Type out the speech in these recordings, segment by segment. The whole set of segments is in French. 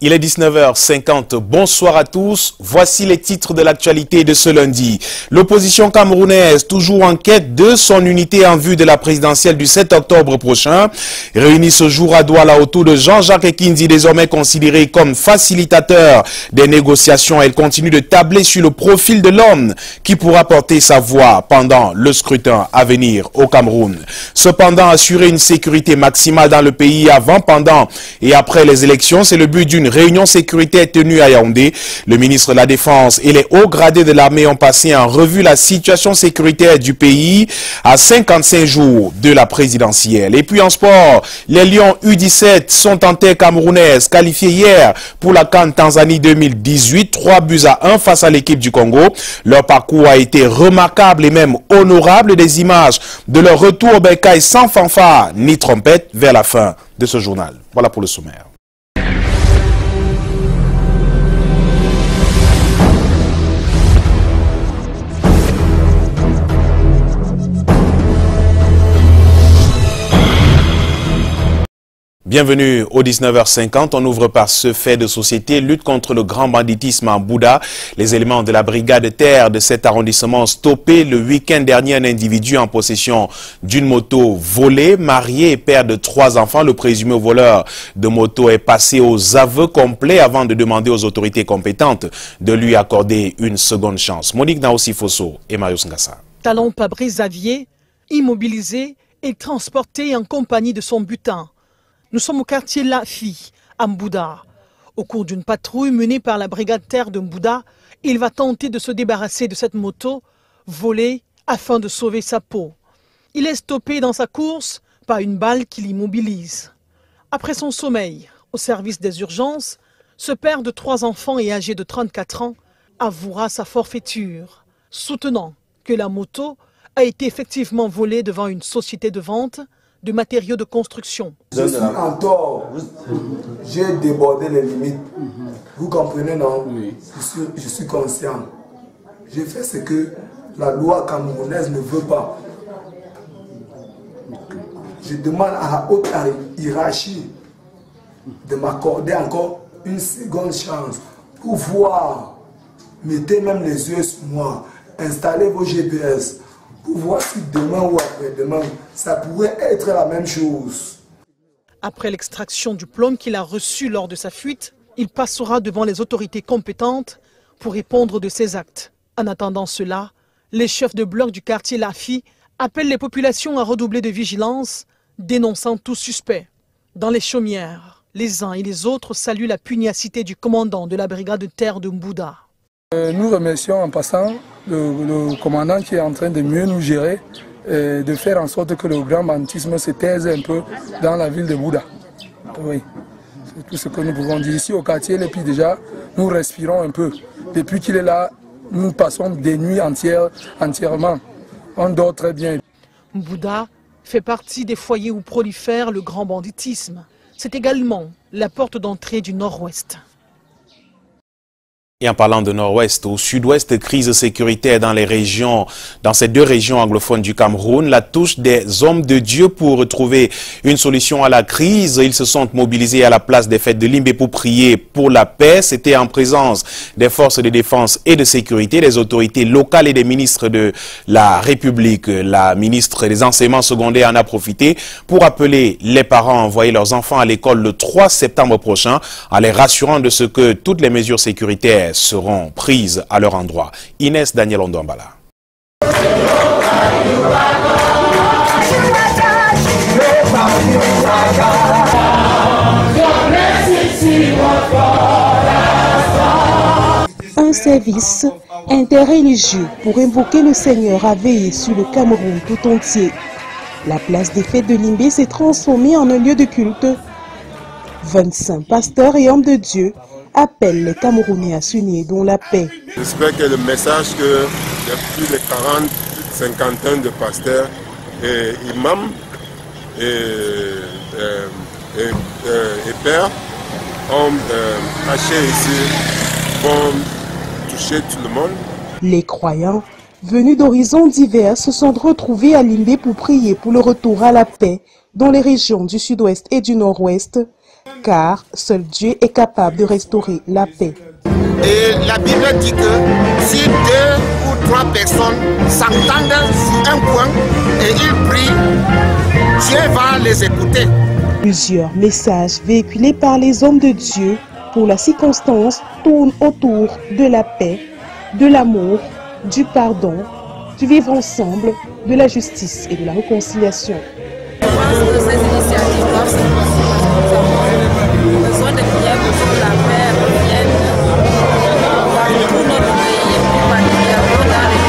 Il est 19h50. Bonsoir à tous. Voici les titres de l'actualité de ce lundi. L'opposition camerounaise, toujours en quête de son unité en vue de la présidentielle du 7 octobre prochain, réunie ce jour à Douala autour de Jean-Jacques Ekindzi, désormais considéré comme facilitateur des négociations. Elle continue de tabler sur le profil de l'homme qui pourra porter sa voix pendant le scrutin à venir au Cameroun. Cependant, assurer une sécurité maximale dans le pays avant, pendant et après les élections, c'est le but d'une réunion sécuritaire tenue à Yaoundé. Le ministre de la Défense et les hauts gradés de l'armée ont passé en revue la situation sécuritaire du pays à 55 jours de la présidentielle. Et puis en sport, les Lions U17 sont en terre camerounaise, qualifiés hier pour la CAN Tanzanie 2018, 3-1 face à l'équipe du Congo. Leur parcours a été remarquable et même honorable. Des images de leur retour au bercail sans fanfare ni trompette vers la fin de ce journal. Voilà pour le sommaire. Bienvenue au 19h50. On ouvre par ce fait de société, lutte contre le grand banditisme en Bouddha. Les éléments de la brigade terre de cet arrondissement ont stoppé le week-end dernier un individu en possession d'une moto volée, marié et père de 3 enfants. Le présumé voleur de moto est passé aux aveux complets avant de demander aux autorités compétentes de lui accorder une seconde chance. Monique Naossi-Fosso et Marius Ngassa. Talon Fabrice Xavier, immobilisé et transporté en compagnie de son butin. Nous sommes au quartier Lafi, à Mbouda. Au cours d'une patrouille menée par la brigade terre de Mbouda, il va tenter de se débarrasser de cette moto volée afin de sauver sa peau. Il est stoppé dans sa course par une balle qui l'immobilise. Après son sommeil, au service des urgences, ce père de 3 enfants et âgé de 34 ans avouera sa forfaiture, soutenant que la moto a été effectivement volée devant une société de vente de matériaux de construction. Je suis en tort. J'ai débordé les limites. Vous comprenez, non? Oui. Je suis conscient. J'ai fait ce que la loi camerounaise ne veut pas. Je demande à la haute hiérarchie de m'accorder encore une seconde chance pour voir. Mettez même les yeux sur moi. Installez vos GPS. Pour voir si demain ou après-demain, ça pourrait être la même chose. Après l'extraction du plomb qu'il a reçu lors de sa fuite, il passera devant les autorités compétentes pour répondre de ses actes. En attendant cela, les chefs de bloc du quartier Lafi appellent les populations à redoubler de vigilance, dénonçant tout suspect. Dans les chaumières, les uns et les autres saluent la pugnacité du commandant de la brigade de terre de Mbouda. Nous remercions en passant le commandant qui est en train de mieux nous gérer et de faire en sorte que le grand banditisme se taise un peu dans la ville de Bouddha. Oui, c'est tout ce que nous pouvons dire. Ici au quartier, et puis déjà, nous respirons un peu. Depuis qu'il est là, nous passons des nuits entièrement. On dort très bien. Mbouda fait partie des foyers où prolifère le grand banditisme. C'est également la porte d'entrée du Nord-Ouest. Et en parlant de Nord-Ouest, au Sud-Ouest, crise sécuritaire dans ces 2 régions anglophones du Cameroun, la touche des hommes de Dieu pour trouver une solution à la crise. Ils se sont mobilisés à la place des fêtes de Limbé pour prier pour la paix. C'était en présence des forces de défense et de sécurité, des autorités locales et des ministres de la République. La ministre des enseignements secondaires en a profité pour appeler les parents à envoyer leurs enfants à l'école le 3 septembre prochain, en les rassurant de ce que toutes les mesures sécuritaires seront prises à leur endroit. Inès Daniel Ondombala. Un service interreligieux pour invoquer le Seigneur a veillé sur le Cameroun tout entier. La place des fêtes de Limbé s'est transformée en un lieu de culte. 25 pasteurs et hommes de Dieu appellent les Camerounais à s'unir dans la paix. J'espère que le message que plus de 40, 50 de pasteurs et imams et pères ont caché ici vont toucher tout le monde. Les croyants venus d'horizons divers se sont retrouvés à Limbé pour prier pour le retour à la paix dans les régions du Sud-Ouest et du Nord-Ouest. car seul Dieu est capable de restaurer la paix. Et la Bible dit que si 2 ou 3 personnes s'entendent sur un point et ils prient, Dieu va les écouter. Plusieurs messages véhiculés par les hommes de Dieu pour la circonstance tournent autour de la paix, de l'amour, du pardon, du vivre ensemble, de la justice et de la réconciliation. Je pense que ces initiatives doivent se poursuivre. Nous avons besoin de prier pour que la paix revienne dans tout notre pays et plus particulièrement dans les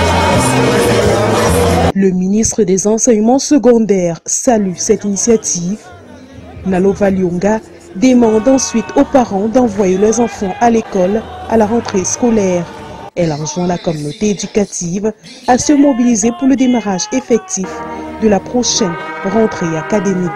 régions. Le ministre des Enseignements secondaires salue cette initiative. Nalova Lyonga demande ensuite aux parents d'envoyer leurs enfants à l'école à la rentrée scolaire. Elle enjoint la communauté éducative à se mobiliser pour le démarrage effectif de la prochaine rentrée académique.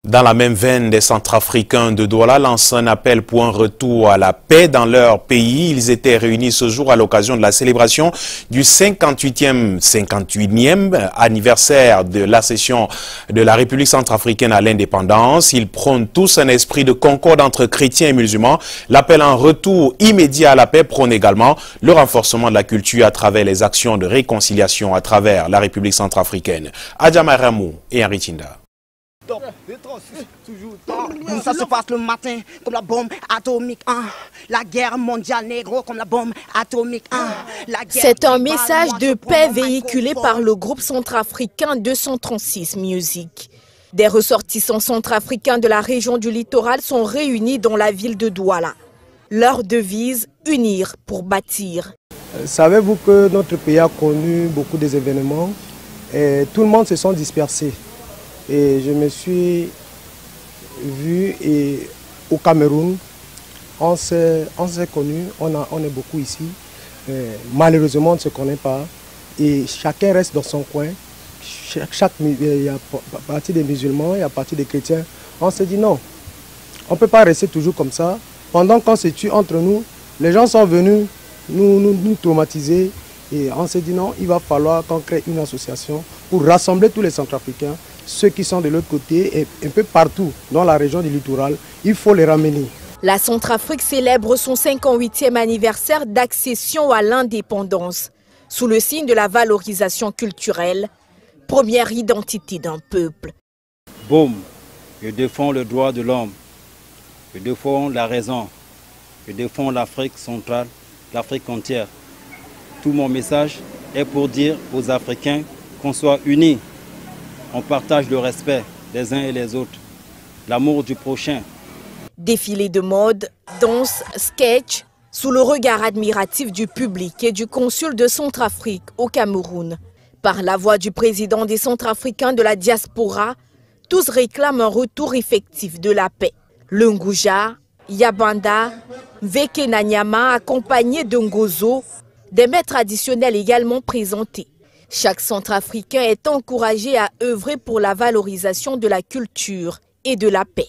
Dans la même veine, des Centrafricains de Douala lancent un appel pour un retour à la paix dans leur pays. Ils étaient réunis ce jour à l'occasion de la célébration du 58e anniversaire de l'accession de la République centrafricaine à l'indépendance. Ils prônent tous un esprit de concorde entre chrétiens et musulmans. L'appel à un retour immédiat à la paix prône également le renforcement de la culture à travers les actions de réconciliation à travers la République centrafricaine. Adjama Ramou et Henri Tinda. Ça se passe le matin comme la bombe atomique. La guerre mondiale négro comme la bombe atomique. C'est un message de paix véhiculé par le groupe centrafricain 236 Music. Des ressortissants centrafricains de la région du littoral sont réunis dans la ville de Douala. Leur devise, unir pour bâtir. Savez-vous que notre pays a connu beaucoup d'événements et tout le monde se sent dispersé. Et je me suis vu au Cameroun, on s'est connus, on est beaucoup ici. Malheureusement, on ne se connaît pas. Et chacun reste dans son coin. Il y a partie des musulmans, il y a partie des chrétiens. On s'est dit non, on ne peut pas rester toujours comme ça. Pendant qu'on se tue entre nous, les gens sont venus nous traumatiser. Et on s'est dit non, il va falloir qu'on crée une association pour rassembler tous les Centrafricains. Ceux qui sont de l'autre côté et un peu partout dans la région du littoral, il faut les ramener. La Centrafrique célèbre son 58e anniversaire d'accession à l'indépendance, sous le signe de la valorisation culturelle, première identité d'un peuple. Boum, je défends le droit de l'homme, je défends la raison, je défends l'Afrique centrale, l'Afrique entière. Tout mon message est pour dire aux Africains qu'on soit unis. On partage le respect des uns et les autres, l'amour du prochain. Défilé de mode, danse, sketch, sous le regard admiratif du public et du consul de Centrafrique au Cameroun. Par la voix du président des Centrafricains de la diaspora, tous réclament un retour effectif de la paix. Le Ngouja, Yabanda, Vekenanyama, accompagnés de Ngozo, des mets traditionnels également présentés. Chaque Centrafricain est encouragé à œuvrer pour la valorisation de la culture et de la paix.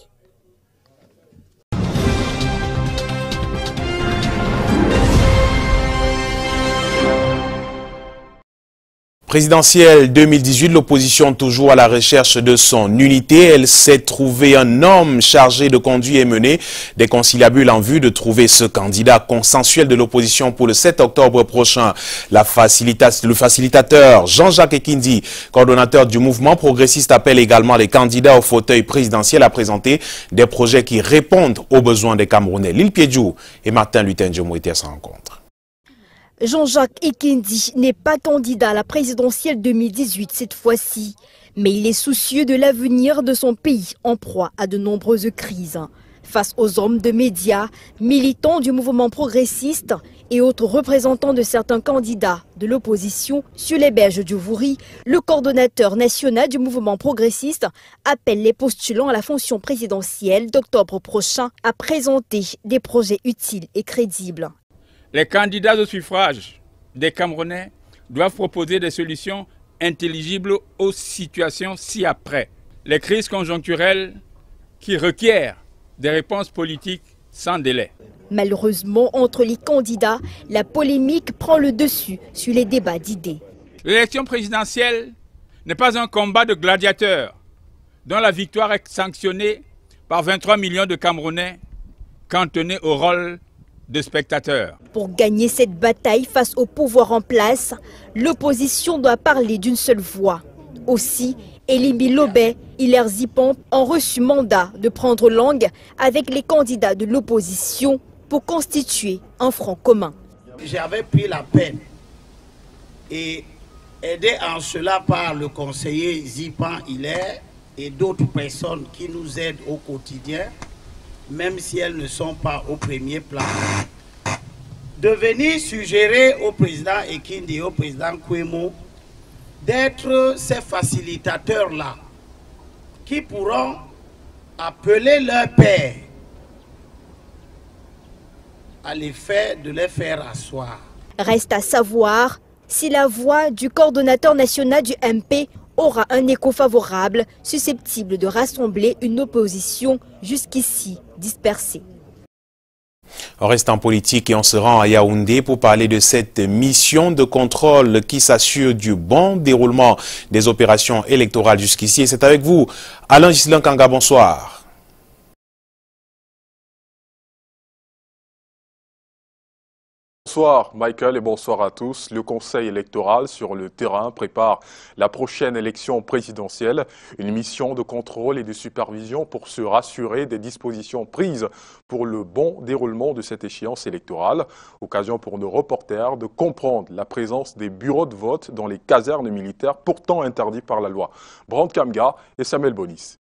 Présidentielle 2018, l'opposition toujours à la recherche de son unité. Elle s'est trouvée un homme chargé de conduire et mener des conciliabules en vue de trouver ce candidat consensuel de l'opposition pour le 7 octobre prochain. Le facilitateur Jean-Jacques Ekindi, coordonnateur du mouvement progressiste, appelle également les candidats au fauteuil présidentiel à présenter des projets qui répondent aux besoins des Camerounais. Lil Piedjou et Martin Luther Djomou étaient à sa rencontre. Jean-Jacques Ekindi n'est pas candidat à la présidentielle 2018 cette fois-ci, mais il est soucieux de l'avenir de son pays en proie à de nombreuses crises. Face aux hommes de médias, militants du mouvement progressiste et autres représentants de certains candidats de l'opposition sur les berges du Vouri, le coordonnateur national du mouvement progressiste appelle les postulants à la fonction présidentielle d'octobre prochain à présenter des projets utiles et crédibles. Les candidats au suffrage des Camerounais doivent proposer des solutions intelligibles aux situations ci-après. Les crises conjoncturelles qui requièrent des réponses politiques sans délai. Malheureusement, entre les candidats, la polémique prend le dessus sur les débats d'idées. L'élection présidentielle n'est pas un combat de gladiateurs dont la victoire est sanctionnée par 23 millions de Camerounais cantonnés au rôle de spectateurs. Pour gagner cette bataille face au pouvoir en place, l'opposition doit parler d'une seule voix. Aussi, Elimi Lobé, Hilaire Zipon ont reçu mandat de prendre langue avec les candidats de l'opposition pour constituer un front commun. J'avais pris la peine et aidé en cela par le conseiller Zipon Hilaire et d'autres personnes qui nous aident au quotidien, même si elles ne sont pas au premier plan, de venir suggérer au président Ekindi et au président Kwemo d'être ces facilitateurs-là qui pourront appeler leur père à l'effet de les faire asseoir. Reste à savoir si la voix du coordonnateur national du MP aura un écho favorable, susceptible de rassembler une opposition jusqu'ici dispersée. On reste en politique et on se rend à Yaoundé pour parler de cette mission de contrôle qui s'assure du bon déroulement des opérations électorales jusqu'ici. Et c'est avec vous, Alain Gislain Kanga, bonsoir. Bonsoir Michael et bonsoir à tous. Le Conseil électoral sur le terrain prépare la prochaine élection présidentielle, une mission de contrôle et de supervision pour se rassurer des dispositions prises pour le bon déroulement de cette échéance électorale. Occasion pour nos reporters de comprendre la présence des bureaux de vote dans les casernes militaires pourtant interdits par la loi. Brand Kamga et Samuel Bonis.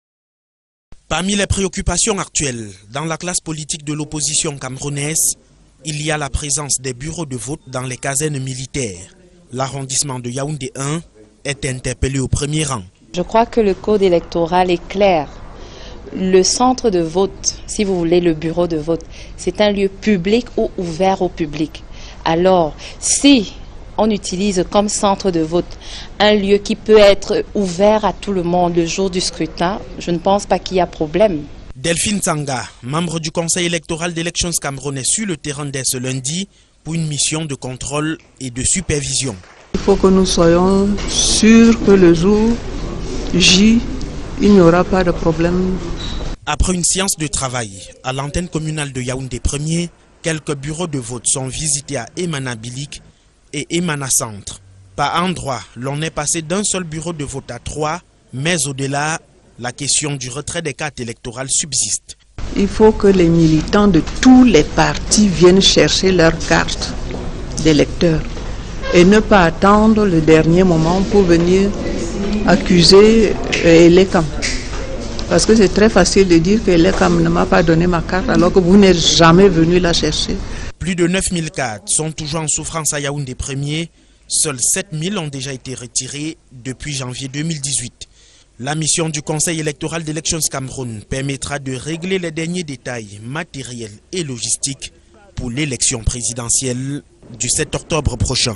Parmi les préoccupations actuelles dans la classe politique de l'opposition camerounaise, il y a la présence des bureaux de vote dans les casernes militaires. L'arrondissement de Yaoundé 1 est interpellé au premier rang. Je crois que le code électoral est clair. Le centre de vote, si vous voulez le bureau de vote, c'est un lieu public ou ouvert au public. Alors, si on utilise comme centre de vote un lieu qui peut être ouvert à tout le monde le jour du scrutin, je ne pense pas qu'il y a problème. Delphine Tsanga, membre du Conseil électoral d'élections camerounais sur le terrain dès ce lundi pour une mission de contrôle et de supervision. Il faut que nous soyons sûrs que le jour J, il n'y aura pas de problème. Après une séance de travail à l'antenne communale de Yaoundé 1er, quelques bureaux de vote sont visités à Emana Bilik et Emana Centre. Par endroit, l'on est passé d'un seul bureau de vote à 3, mais au-delà, la question du retrait des cartes électorales subsiste. Il faut que les militants de tous les partis viennent chercher leurs cartes d'électeurs et ne pas attendre le dernier moment pour venir accuser Elekam. Parce que c'est très facile de dire que Elekam ne m'a pas donné ma carte alors que vous n'êtes jamais venu la chercher. Plus de 9000 cartes sont toujours en souffrance à Yaoundé 1er. Seuls 7000 ont déjà été retirées depuis janvier 2018. La mission du Conseil électoral d'élections Cameroun permettra de régler les derniers détails matériels et logistiques pour l'élection présidentielle du 7 octobre prochain.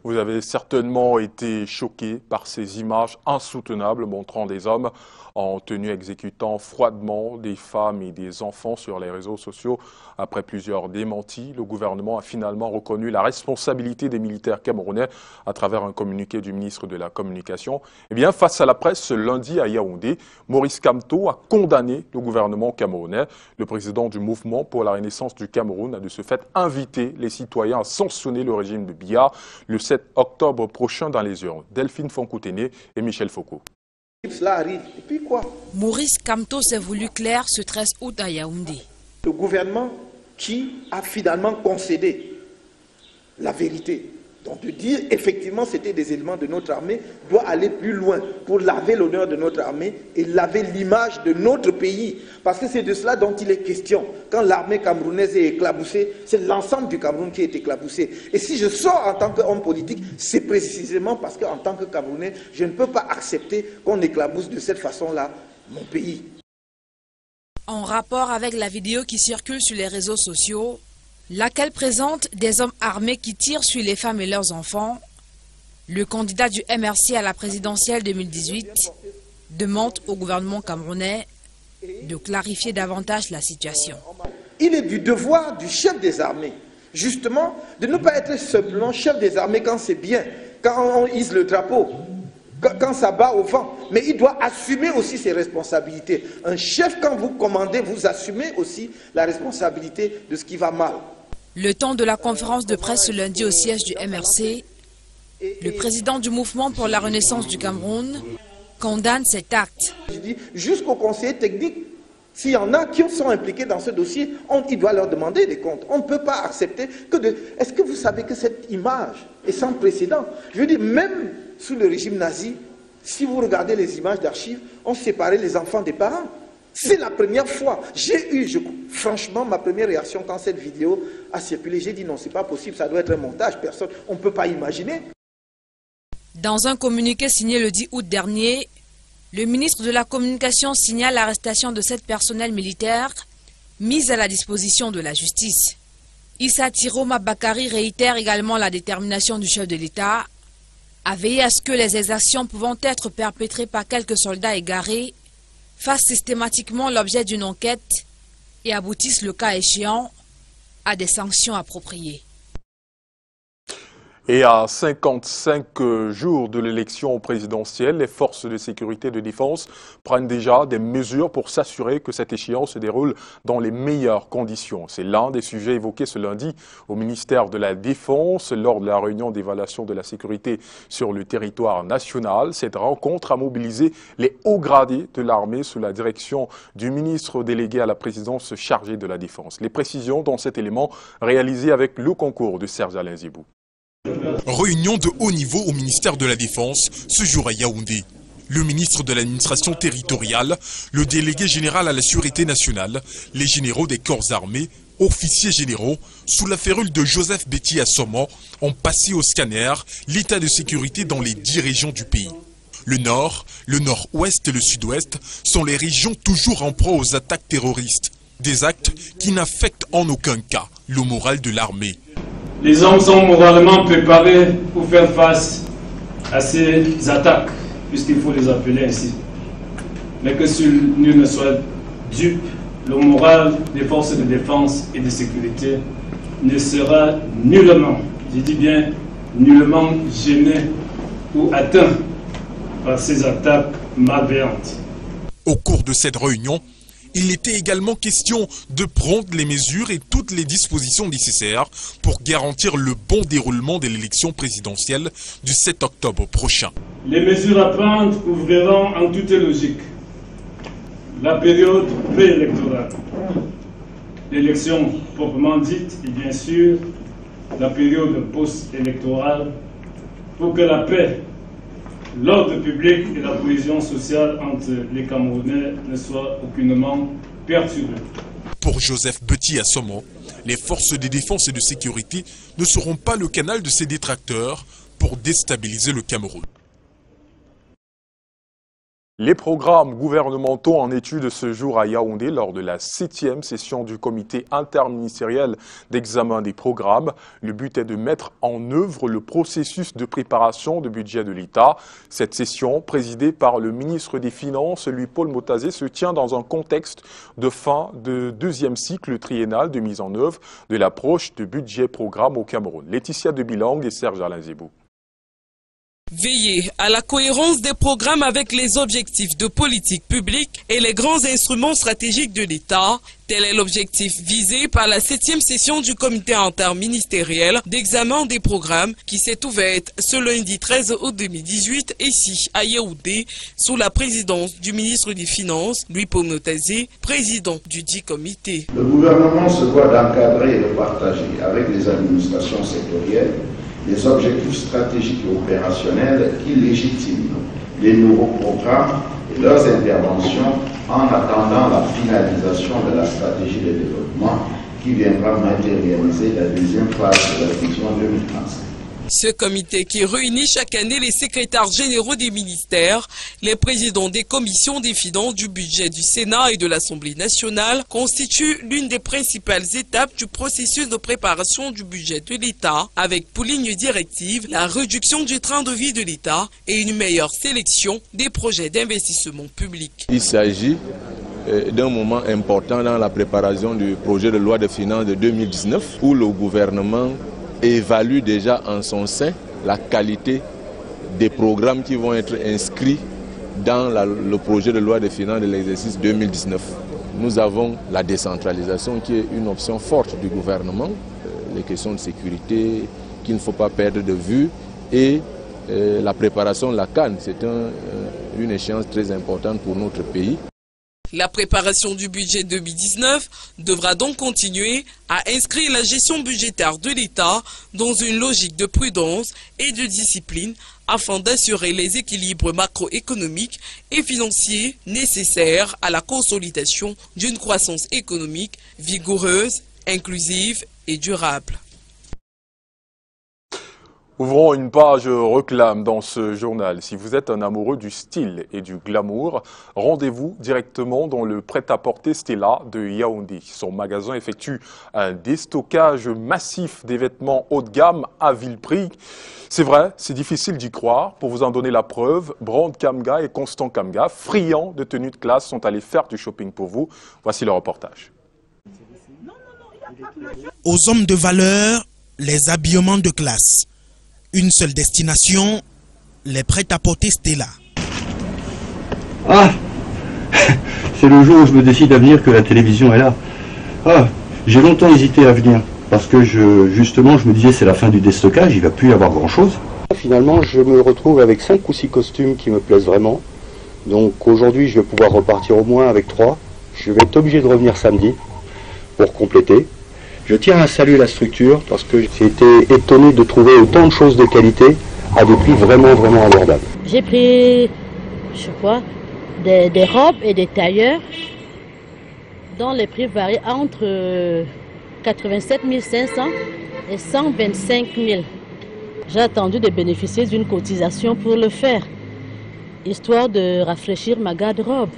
Vous avez certainement été choqué par ces images insoutenables montrant des hommes en tenue exécutant froidement des femmes et des enfants sur les réseaux sociaux. Après plusieurs démentis, le gouvernement a finalement reconnu la responsabilité des militaires camerounais à travers un communiqué du ministre de la Communication. Eh bien, face à la presse, ce lundi à Yaoundé, Maurice Kamto a condamné le gouvernement camerounais. Le président du mouvement pour la renaissance du Cameroun a de ce fait invité les citoyens à sanctionner le régime de Biya le 7 octobre prochain dans les urnes. Delphine Fonkoutene et Michel Foucault. Cela arrive. Et puis quoi? Maurice Kamto s'est voulu clair ce 13 août à Yaoundé. Le gouvernement qui a finalement concédé la vérité. Donc de dire effectivement c'était des éléments de notre armée doit aller plus loin pour laver l'honneur de notre armée et laver l'image de notre pays. Parce que c'est de cela dont il est question. Quand l'armée camerounaise est éclaboussée, c'est l'ensemble du Cameroun qui est éclaboussé. Et si je sors en tant qu'homme politique, c'est précisément parce qu'en tant que Camerounais, je ne peux pas accepter qu'on éclabousse de cette façon-là mon pays. En rapport avec la vidéo qui circule sur les réseaux sociaux, laquelle présente des hommes armés qui tirent sur les femmes et leurs enfants, le candidat du MRC à la présidentielle 2018 demande au gouvernement camerounais de clarifier davantage la situation. Il est du devoir du chef des armées, justement, de ne pas être simplement chef des armées quand c'est bien, quand on hisse le drapeau, quand ça bat au vent. Mais il doit assumer aussi ses responsabilités. Un chef, quand vous commandez, vous assumez aussi la responsabilité de ce qui va mal. Le temps de la conférence de presse ce lundi au siège du MRC, le président du mouvement pour la renaissance du Cameroun condamne cet acte. Je dis, jusqu'aux conseillers techniques, s'il y en a qui sont impliqués dans ce dossier, il doit leur demander des comptes. On ne peut pas accepter que de... Est-ce que vous savez que cette image est sans précédent? Je veux dire, même sous le régime nazi, si vous regardez les images d'archives, on séparait les enfants des parents. C'est la première fois. J'ai eu, franchement, ma première réaction quand cette vidéo a circulé, j'ai dit non, c'est pas possible, ça doit être un montage, personne, on ne peut pas imaginer. Dans un communiqué signé le 10 août dernier, le ministre de la Communication signale l'arrestation de 7 personnels militaires mis à la disposition de la justice. Issa Tiroma Bakari réitère également la détermination du chef de l'État à veiller à ce que les exactions pouvant être perpétrées par quelques soldats égarés fassent systématiquement l'objet d'une enquête et aboutissent le cas échéant à des sanctions appropriées. Et à 55 jours de l'élection présidentielle, les forces de sécurité et de défense prennent déjà des mesures pour s'assurer que cette échéance se déroule dans les meilleures conditions. C'est l'un des sujets évoqués ce lundi au ministère de la Défense lors de la réunion d'évaluation de la sécurité sur le territoire national. Cette rencontre a mobilisé les hauts gradés de l'armée sous la direction du ministre délégué à la présidence chargé de la Défense. Les précisions dans cet élément réalisé avec le concours de Serge Alain Zibou. Réunion de haut niveau au ministère de la Défense, ce jour à Yaoundé. Le ministre de l'administration territoriale, le délégué général à la sûreté nationale, les généraux des corps armés, officiers généraux, sous la férule de Joseph Betty Assomo, ont passé au scanner l'état de sécurité dans les 10 régions du pays. Le nord, le nord-ouest et le sud-ouest sont les régions toujours en proie aux attaques terroristes. Des actes qui n'affectent en aucun cas le moral de l'armée. Les hommes sont moralement préparés pour faire face à ces attaques, puisqu'il faut les appeler ainsi. Mais que nul ne soit dupe, le moral des forces de défense et de sécurité ne sera nullement, je dis bien nullement gêné ou atteint par ces attaques malveillantes. Au cours de cette réunion, il était également question de prendre les mesures et toutes les dispositions nécessaires pour garantir le bon déroulement de l'élection présidentielle du 7 octobre prochain. Les mesures à prendre ouvriront en toute logique la période préélectorale, l'élection proprement dite et bien sûr la période post-électorale pour que la paix, l'ordre public et la cohésion sociale entre les Camerounais ne soient aucunement perturbés. Pour Joseph Betty Assomo, les forces de défense et de sécurité ne seront pas le canal de ces détracteurs pour déstabiliser le Cameroun. Les programmes gouvernementaux en étude ce jour à Yaoundé lors de la 7e session du comité interministériel d'examen des programmes. Le but est de mettre en œuvre le processus de préparation du budget de l'État. Cette session, présidée par le ministre des Finances, Louis-Paul Motazé, se tient dans un contexte de fin de deuxième cycle triennal de mise en œuvre de l'approche de budget-programme au Cameroun. Laetitia de Bilang et Serge Alain Zibou. Veiller à la cohérence des programmes avec les objectifs de politique publique et les grands instruments stratégiques de l'État, tel est l'objectif visé par la 7e session du comité interministériel d'examen des programmes qui s'est ouverte ce lundi 13 août 2018 ici à Yaoundé sous la présidence du ministre des Finances, Louis-Paul Motazé, président du dit comité. Le gouvernement se doit d'encadrer et de partager avec les administrations sectorielles les objectifs stratégiques et opérationnels qui légitiment les nouveaux programmes et leurs interventions en attendant la finalisation de la stratégie de développement qui viendra matérialiser la deuxième phase de la vision 2035. Ce comité qui réunit chaque année les secrétaires généraux des ministères, les présidents des commissions des finances, du budget du Sénat et de l'Assemblée nationale constitue l'une des principales étapes du processus de préparation du budget de l'État avec pour ligne directive la réduction du train de vie de l'État et une meilleure sélection des projets d'investissement public. Il s'agit d'un moment important dans la préparation du projet de loi de finances de 2019 où le gouvernement évalue déjà en son sein la qualité des programmes qui vont être inscrits dans le projet de loi de finances de l'exercice 2019. Nous avons la décentralisation qui est une option forte du gouvernement, les questions de sécurité qu'il ne faut pas perdre de vue et la préparation de la CAN, c'est une échéance très importante pour notre pays. La préparation du budget 2019 devra donc continuer à inscrire la gestion budgétaire de l'État dans une logique de prudence et de discipline afin d'assurer les équilibres macroéconomiques et financiers nécessaires à la consolidation d'une croissance économique vigoureuse, inclusive et durable. Ouvrons une page réclame dans ce journal. Si vous êtes un amoureux du style et du glamour, rendez-vous directement dans le prêt-à-porter Stella de Yaoundé. Son magasin effectue un déstockage massif des vêtements haut de gamme à vil prix. C'est vrai, c'est difficile d'y croire. Pour vous en donner la preuve, Brand Kamga et Constant Kamga, friands de tenues de classe, sont allés faire du shopping pour vous. Voici le reportage. Aux hommes de valeur, les habillements de classe. Une seule destination, les prêt-à-porter Stella. Ah, c'est le jour où je me décide à venir que la télévision est là. Ah, j'ai longtemps hésité à venir parce que justement je me disais c'est la fin du déstockage, il ne va plus y avoir grand-chose. Finalement, je me retrouve avec 5 ou 6 costumes qui me plaisent vraiment. Donc aujourd'hui, je vais pouvoir repartir au moins avec 3. Je vais être obligé de revenir samedi pour compléter. Je tiens à saluer la structure parce que j'ai été étonné de trouver autant de choses de qualité à des prix vraiment abordables. J'ai pris, je crois, des robes et des tailleurs dont les prix varient entre 87 500 et 125 000. J'ai attendu de bénéficier d'une cotisation pour le faire, histoire de rafraîchir ma garde-robe.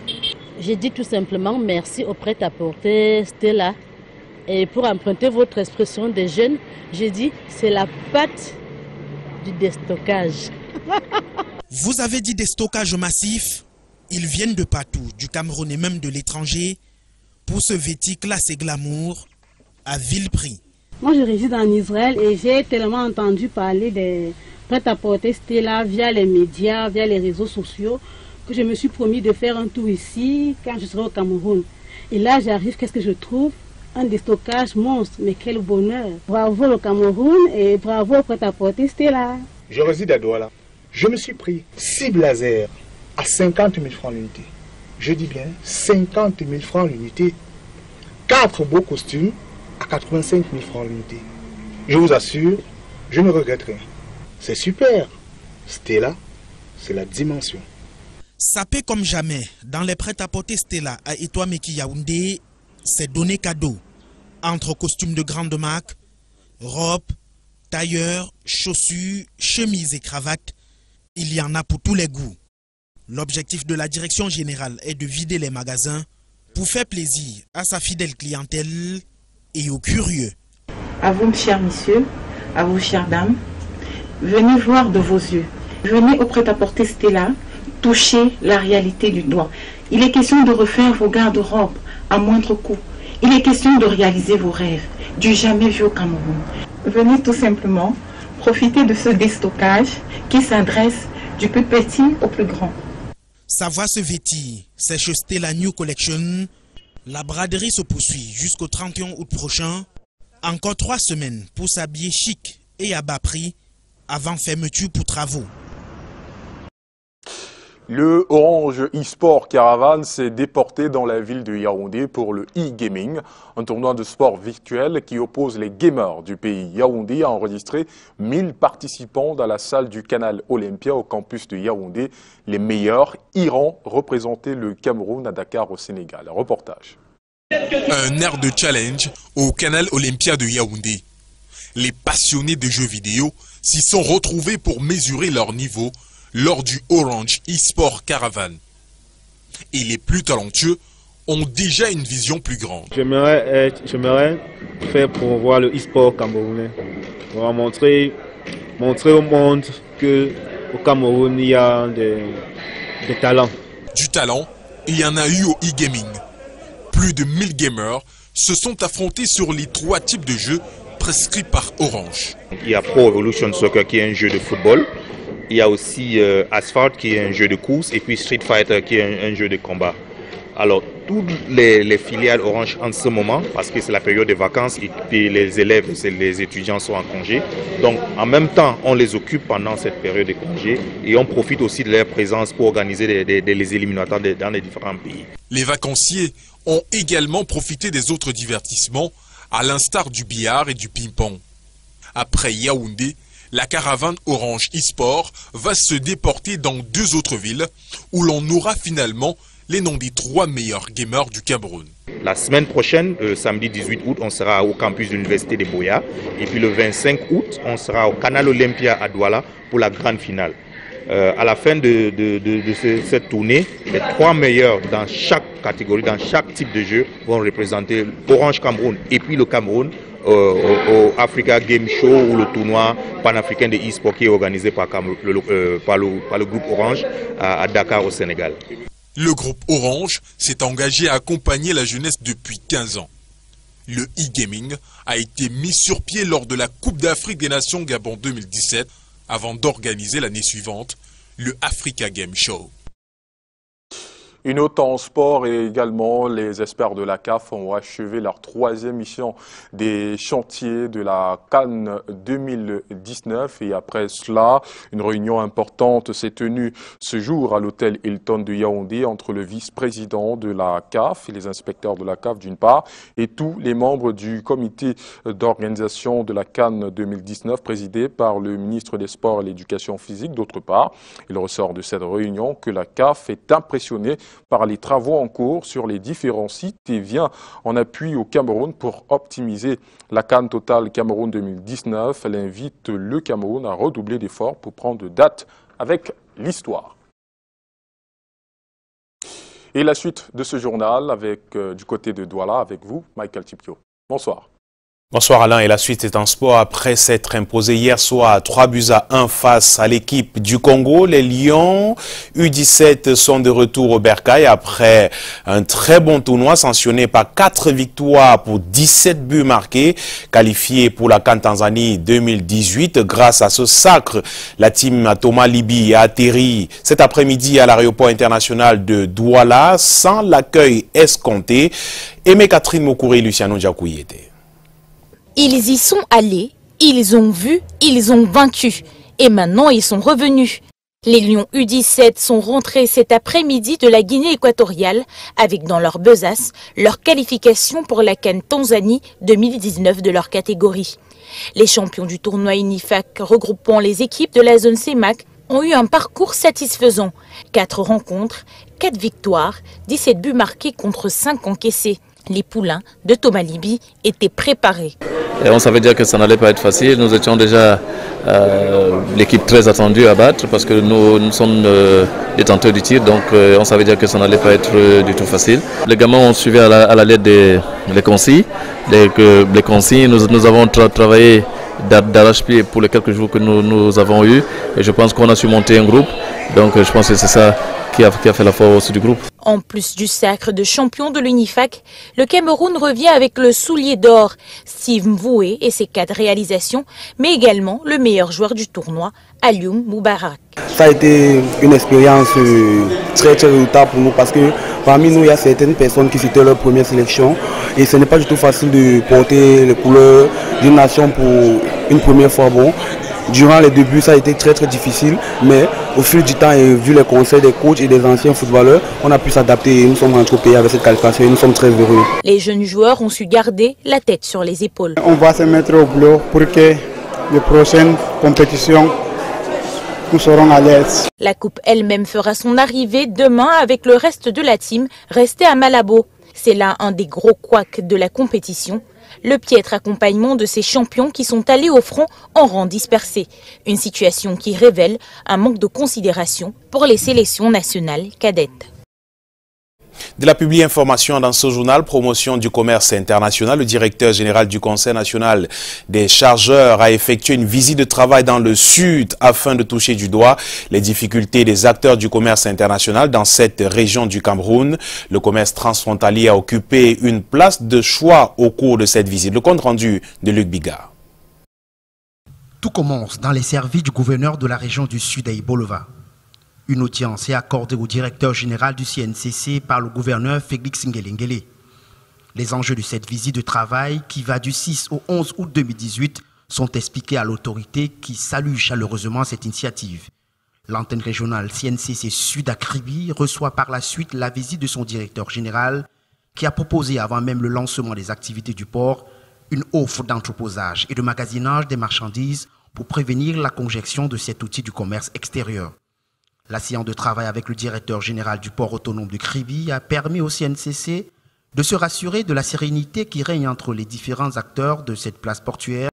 J'ai dit tout simplement merci au prêt-à-porter Stella. Et pour emprunter votre expression des jeunes, j'ai dit c'est la patte du déstockage. Vous avez dit déstockage massif. Ils viennent de partout, du Cameroun et même de l'étranger, pour se vêtir classe et glamour à vil prix. Moi je réside en Israël et j'ai tellement entendu parler des prêt-à-porter Stella via les médias, via les réseaux sociaux, que je me suis promis de faire un tour ici quand je serai au Cameroun. Et là j'arrive, qu'est-ce que je trouve? Un déstockage monstre, mais quel bonheur. Bravo au Cameroun et bravo au prêt-à-porter Stella. Je réside à Douala. Je me suis pris 6 blazers à 50 000 francs l'unité. Je dis bien 50 000 francs l'unité. 4 beaux costumes à 85 000 francs l'unité. Je vous assure, je ne regrette rien. C'est super. Stella, c'est la dimension. Sapé comme jamais, dans les prêt-à-porter Stella à Etoile-Meki Yaoundé, c'est donné cadeau. Entre costumes de grande marque, robes, tailleurs, chaussures, chemises et cravates, il y en a pour tous les goûts. L'objectif de la direction générale est de vider les magasins pour faire plaisir à sa fidèle clientèle et aux curieux. À vous, chers messieurs, à vous, chères dames, venez voir de vos yeux. Venez au prêt-à-porter Stella, touchez la réalité du doigt. Il est question de refaire vos garde-robes à moindre coût. Il est question de réaliser vos rêves, du jamais vu au Cameroun. Venez tout simplement profiter de ce déstockage qui s'adresse du plus petit au plus grand. Savoir se vêtir, c'est chez Stella New Collection. La braderie se poursuit jusqu'au 31 août prochain. Encore 3 semaines pour s'habiller chic et à bas prix avant fermeture pour travaux. Le Orange eSport Caravan s'est déporté dans la ville de Yaoundé pour le e-gaming, un tournoi de sport virtuel qui oppose les gamers du pays. Yaoundé a enregistré 1000 participants dans la salle du Canal Olympia au campus de Yaoundé. Les meilleurs iront représenter le Cameroun à Dakar au Sénégal. Reportage. Un air de challenge au Canal Olympia de Yaoundé. Les passionnés de jeux vidéo s'y sont retrouvés pour mesurer leur niveau lors du Orange eSport Caravan. Et les plus talentueux ont déjà une vision plus grande. J'aimerais faire promouvoir le e-sport camerounais. On va montrer au monde qu'au Cameroun, il y a des talents. Du talent, il y en a eu au e-gaming. Plus de 1000 gamers se sont affrontés sur les 3 types de jeux prescrits par Orange. Il y a Pro Evolution Soccer qui est un jeu de football. Il y a aussi Asphalt qui est un jeu de course et puis Street Fighter qui est un jeu de combat. Alors, toutes les filiales Orange en ce moment, parce que c'est la période des vacances et puis les élèves, les étudiants sont en congé. Donc, en même temps, on les occupe pendant cette période de congé et on profite aussi de leur présence pour organiser les éliminatoires dans les différents pays. Les vacanciers ont également profité des autres divertissements, à l'instar du billard et du ping-pong. Après Yaoundé, la caravane Orange eSport va se déporter dans 2 autres villes où l'on aura finalement les noms des 3 meilleurs gamers du Cameroun. La semaine prochaine, samedi 18 août, on sera au campus de l'Université de Boya. Et puis le 25 août, on sera au Canal Olympia à Douala pour la grande finale. À la fin de cette tournée, les 3 meilleurs dans chaque catégorie, dans chaque type de jeu, vont représenter Orange Cameroun et puis le Cameroun au Africa Game Show ou le tournoi panafricain de e-sport qui est organisé par le groupe Orange à Dakar au Sénégal. Le groupe Orange s'est engagé à accompagner la jeunesse depuis 15 ans. Le e-gaming a été mis sur pied lors de la Coupe d'Afrique des Nations Gabon 2017 avant d'organiser l'année suivante le Africa Game Show. Une note en sport et également les experts de la CAF ont achevé leur 3e mission des chantiers de la CAN 2019 et après cela, une réunion importante s'est tenue ce jour à l'hôtel Hilton de Yaoundé entre le vice-président de la CAF et les inspecteurs de la CAF d'une part et tous les membres du comité d'organisation de la CAN 2019 présidé par le ministre des Sports et de l'Éducation physique d'autre part. Il ressort de cette réunion que la CAF est impressionnée par les travaux en cours sur les différents sites et vient en appui au Cameroun pour optimiser la CAN Total Cameroun 2019. Elle invite le Cameroun à redoubler d'efforts pour prendre date avec l'histoire. Et la suite de ce journal avec du côté de Douala avec vous, Michael Tipio. Bonsoir. Bonsoir Alain, et la suite est en sport. Après s'être imposé hier soir 3-1 face à l'équipe du Congo, les Lions U17 sont de retour au Bercail après un très bon tournoi sanctionné par 4 victoires pour 17 buts marqués, qualifiés pour la CAN Tanzanie 2018. Grâce à ce sacre, la team Thomas Libi a atterri cet après-midi à l'aéroport international de Douala sans l'accueil escompté. Aimé Catherine Mokouri et Luciano Diakoui étaient. Ils y sont allés, ils ont vu, ils ont vaincu. Et maintenant, ils sont revenus. Les Lions U17 sont rentrés cet après-midi de la Guinée équatoriale avec dans leur besace leur qualification pour la CAN Tanzanie 2019 de leur catégorie. Les champions du tournoi UNIFAC regroupant les équipes de la zone CEMAC ont eu un parcours satisfaisant. 4 rencontres, 4 victoires, 17 buts marqués contre 5 encaissés. Les poulains de Thomas Libi étaient préparés. Et on savait dire que ça n'allait pas être facile. Nous étions déjà l'équipe très attendue à battre parce que nous sommes détenteurs du tir. Donc on savait dire que ça n'allait pas être du tout facile. Les gamins ont suivi à la lettre des consignes. Les consignes, nous avons travaillé d'arrache-pied pour les quelques jours que nous avons eu. Et je pense qu'on a su monter un groupe. Donc je pense que c'est ça qui a fait la force du groupe. En plus du sacre de champion de l'UNIFAC, le Cameroun revient avec le soulier d'or, Steve Mvoué et ses 4 réalisations, mais également le meilleur joueur du tournoi, Alioum Moubarak. Ça a été une expérience très redoutable pour nous parce que parmi nous, il y a certaines personnes qui c'était leur première sélection et ce n'est pas du tout facile de porter les couleurs d'une nation pour une première fois. Bon, durant les débuts, ça a été très difficile, mais au fil du temps et vu les conseils des coachs et des anciens footballeurs, on a pu s'adapter et nous sommes rentrés au pays avec cette qualification et nous sommes très heureux. Les jeunes joueurs ont su garder la tête sur les épaules. On va se mettre au boulot pour que les prochaines compétitions, nous serons à l'aise. La coupe elle-même fera son arrivée demain avec le reste de la team resté à Malabo. C'est là un des gros couacs de la compétition. Le piètre accompagnement de ces champions qui sont allés au front en rang dispersé. Une situation qui révèle un manque de considération pour les sélections nationales cadettes. De la publiée information dans ce journal, promotion du commerce international, le directeur général du Conseil national des chargeurs a effectué une visite de travail dans le sud afin de toucher du doigt les difficultés des acteurs du commerce international dans cette région du Cameroun. Le commerce transfrontalier a occupé une place de choix au cours de cette visite. Le compte rendu de Luc Bigard. Tout commence dans les services du gouverneur de la région du Sud à Ibolova. Une audience est accordée au directeur général du CNCC par le gouverneur Félix Ngelengele. Les enjeux de cette visite de travail qui va du 6 au 11 août 2018 sont expliqués à l'autorité qui salue chaleureusement cette initiative. L'antenne régionale CNCC Sud à Kribi reçoit par la suite la visite de son directeur général qui a proposé avant même le lancement des activités du port une offre d'entreposage et de magasinage des marchandises pour prévenir la congestion de cet outil du commerce extérieur. La séance de travail avec le directeur général du port autonome de Kribi a permis au CNCC de se rassurer de la sérénité qui règne entre les différents acteurs de cette place portuaire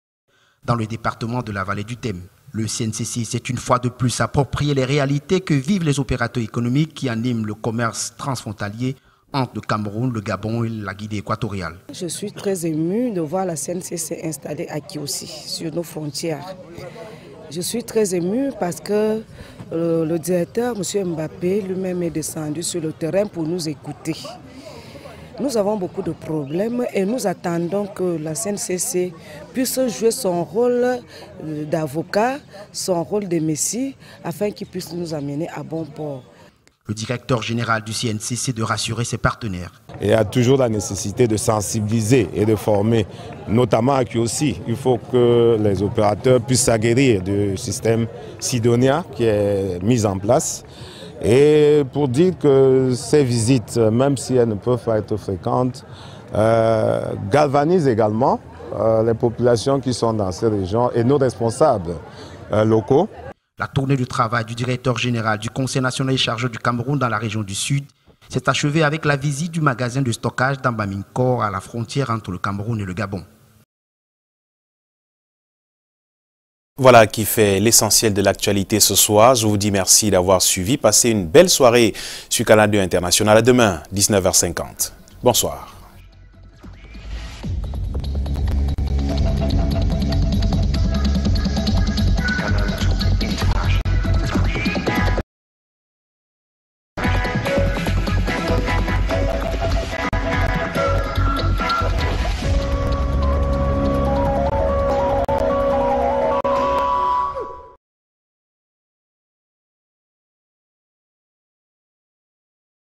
dans le département de la vallée du Thème. Le CNCC s'est une fois de plus approprié les réalités que vivent les opérateurs économiques qui animent le commerce transfrontalier entre le Cameroun, le Gabon et la Guinée équatoriale. Je suis très émue de voir la CNCC installée à Kiossi, sur nos frontières. Je suis très émue parce que le directeur, M. Mbappé, lui-même est descendu sur le terrain pour nous écouter. Nous avons beaucoup de problèmes et nous attendons que la CNCC puisse jouer son rôle d'avocat, son rôle de messie, afin qu'il puisse nous amener à bon port. Le directeur général du CNCC de rassurer ses partenaires. Il y a toujours la nécessité de sensibiliser et de former, notamment à Kiossi. Il faut que les opérateurs puissent s'aguerrir du système Sidonia qui est mis en place. Et pour dire que ces visites, même si elles ne peuvent pas être fréquentes, galvanisent également les populations qui sont dans ces régions et nos responsables locaux. La tournée de travail du directeur général du Conseil national chargé du Cameroun dans la région du Sud s'est achevée avec la visite du magasin de stockage d'Ambaminkor à la frontière entre le Cameroun et le Gabon. Voilà qui fait l'essentiel de l'actualité ce soir. Je vous dis merci d'avoir suivi. Passez une belle soirée sur Canal 2 International. À demain, 19h50. Bonsoir.